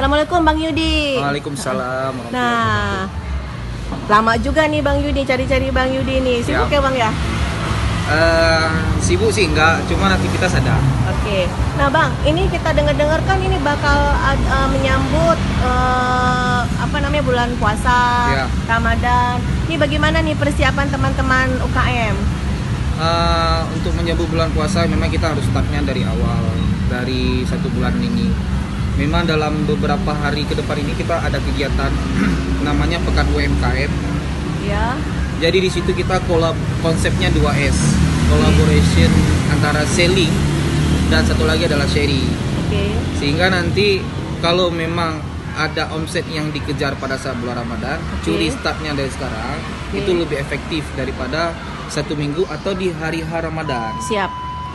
Assalamualaikum Bang Yudi. Waalaikumsalam warahmatullahi Nah, lama juga nih Bang Yudi cari-cari Bang Yudi nih. Sibuk ya Bang ya? Sibuk sih enggak, cuma aktivitas ada. Oke. Nah Bang, ini kita dengar-dengar kan ini bakal menyambut bulan puasa, Ya. Ramadan. Ini bagaimana nih persiapan teman-teman UKM? Untuk menyambut bulan puasa memang kita harus startnya dari awal, dari 1 bulan ini. Memang dalam beberapa hari ke depan ini kita ada kegiatan namanya Pekan UMKM. Ya. Jadi di situ kita konsepnya 2S, collaboration antara selling dan satu lagi adalah sharing. Oke. Sehingga nanti kalau memang ada omset yang dikejar pada saat bulan Ramadan, curi startnya dari sekarang itu lebih efektif daripada 1 minggu atau di hari-hari Ramadan. Siap.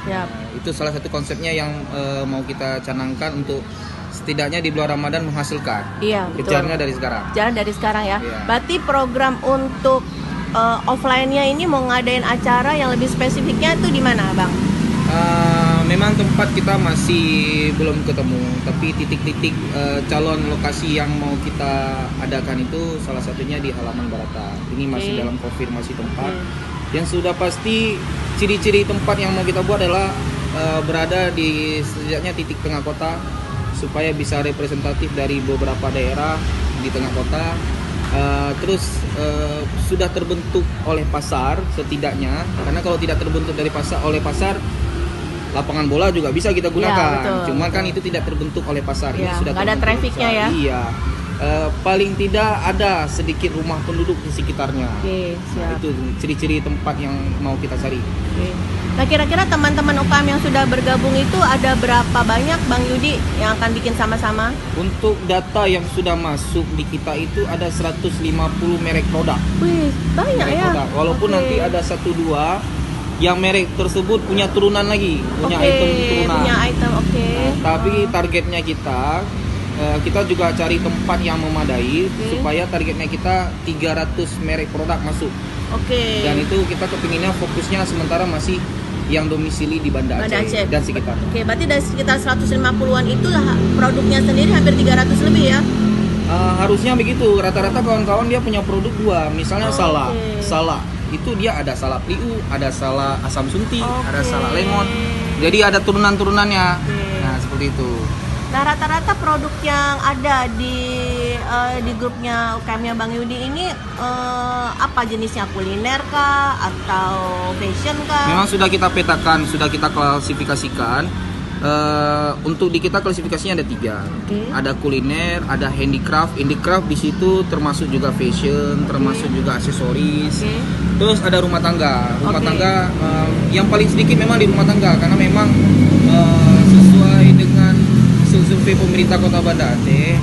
Nah, itu salah satu konsepnya yang mau kita canangkan untuk setidaknya di bulan Ramadan menghasilkan. Iya, betul. Kejarnya dari sekarang. Jalan dari sekarang ya. Iya. Berarti program untuk offline-nya ini mau ngadain acara yang lebih spesifiknya itu di mana, Bang? Memang tempat kita masih belum ketemu, tapi titik-titik calon lokasi yang mau kita adakan itu salah satunya di halaman Barata. Ini masih dalam konfirmasi tempat. Yang sudah pasti ciri-ciri tempat yang mau kita buat adalah berada di setidaknya titik tengah kota supaya bisa representatif dari beberapa daerah di tengah kota. Terus sudah terbentuk oleh pasar setidaknya, karena kalau tidak terbentuk dari pasar, lapangan bola juga bisa kita gunakan. Ya, Cuma kan itu tidak terbentuk oleh pasar. Ya, Ini sudah nggak ada trafficnya ya. Iya. Paling tidak ada sedikit rumah penduduk di sekitarnya. Oke, siap. Nah, itu ciri-ciri tempat yang mau kita cari. Oke. Nah, kira-kira teman-teman UKM yang sudah bergabung itu ada berapa banyak Bang Yudi yang akan bikin sama-sama? Untuk data yang sudah masuk di kita itu ada 150 merek produk. Wih, banyak Merek ya. produk. Walaupun nanti ada 1-2 yang merek tersebut punya turunan lagi, punya item turunan. Punya item, oke. Tapi targetnya kita juga cari tempat yang memadai supaya targetnya kita 300 merek produk masuk. Oke. Dan itu kita kepinginnya fokusnya sementara masih yang domisili di Banda Aceh dan sekitar. Oke, berarti dari sekitar 150-an itu produknya sendiri hampir 300 lebih ya? Harusnya begitu. Rata-rata kawan-kawan dia punya produk 2. Misalnya salak itu dia ada salak priu, ada salak asam sunti, ada salak lemon. Jadi ada turunan-turunannya. Nah, seperti itu. Nah, rata-rata produk yang ada di grupnya UKM-nya Bang Yudi ini apa jenisnya? Kuliner kah atau fashion kah? Memang sudah kita petakan, sudah kita klasifikasikan. Untuk di kita klasifikasinya ada 3. Ada kuliner, ada handicraft. Handicraft di situ termasuk juga fashion, termasuk juga aksesoris. Terus ada rumah tangga. Rumah tangga yang paling sedikit memang di rumah tangga, karena memang sesuai dengan survei pemerintah Kota Banda Aceh,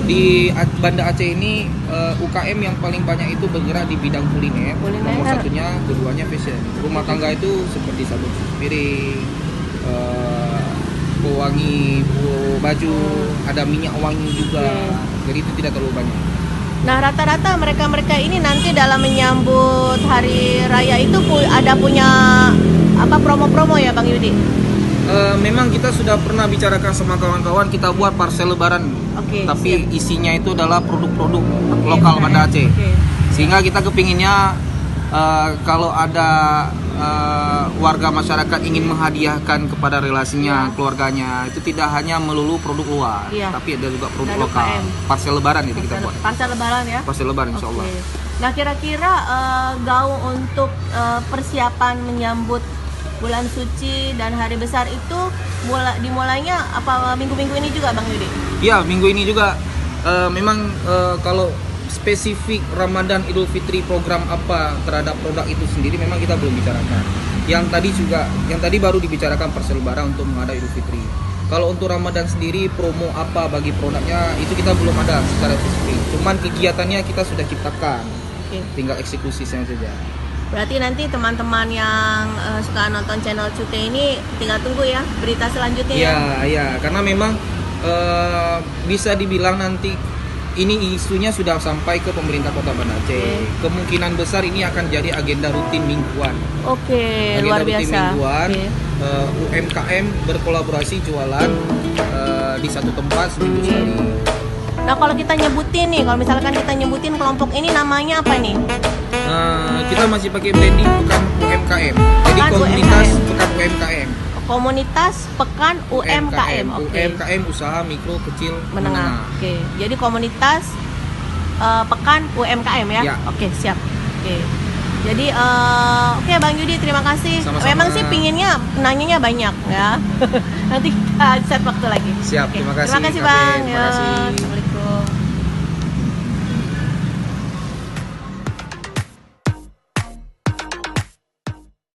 di Banda Aceh ini UKM yang paling banyak itu bergerak di bidang kuliner. Nomor satunya, keduanya fashion. Rumah tangga itu seperti sabun piring, pewangi baju, ada minyak wangi juga. Jadi itu tidak terlalu banyak. Nah, rata-rata mereka ini nanti dalam menyambut hari raya itu ada punya promo-promo ya Bang Yudi? Memang kita sudah pernah bicarakan sama kawan-kawan, kita buat parcel lebaran. Tapi isinya itu adalah produk-produk lokal Banda Aceh. Sehingga kita kepinginnya kalau ada warga masyarakat ingin menghadiahkan kepada relasinya, keluarganya, itu tidak hanya melulu produk luar, tapi ada juga produk lokal. Parcel lebaran itu kita buat. Parcel lebaran ya? Parcel lebaran insya Allah. Nah, kira-kira gaung untuk persiapan menyambut bulan suci dan hari besar itu dimulainya apa minggu-minggu ini juga Bang Yudi? Iya, minggu ini juga. Memang kalau spesifik Ramadan Idul Fitri program apa terhadap produk itu sendiri memang kita belum bicarakan. Yang tadi baru dibicarakan parcel lebaran untuk menghadap Idul Fitri. Kalau untuk Ramadan sendiri promo apa bagi produknya itu kita belum ada secara spesifik. Cuman kegiatannya kita sudah ciptakan. Tinggal eksekusi saja. Berarti nanti teman-teman yang suka nonton channel Cute ini tinggal tunggu ya berita selanjutnya. Iya, karena memang bisa dibilang nanti ini isunya sudah sampai ke pemerintah Kota Banda Aceh. Kemungkinan besar ini akan jadi agenda rutin mingguan. Luar biasa. Rutin mingguan. UMKM berkolaborasi jualan di satu tempat seminggu sekali. Nah, kalau kita nyebutin nih, kalau misalkan kita nyebutin kelompok ini namanya apa nih? Kita masih pakai branding Pekan UMKM. Jadi Pekan komunitas UMKM. Pekan UMKM. Komunitas Pekan UMKM. Oke. UMKM usaha mikro kecil Menengah. Oke. Jadi komunitas Pekan UMKM ya. Ya. Oke, siap. Oke. Jadi oke Bang Yudi, terima kasih. Sama-sama. Memang sih pinginnya nanyanya banyak ya. Nanti kita set waktu lagi. Siap, Oke. terima kasih, Terima kasih Kak Bang. Ben. Terima Ya, kasih. Assalamualaikum.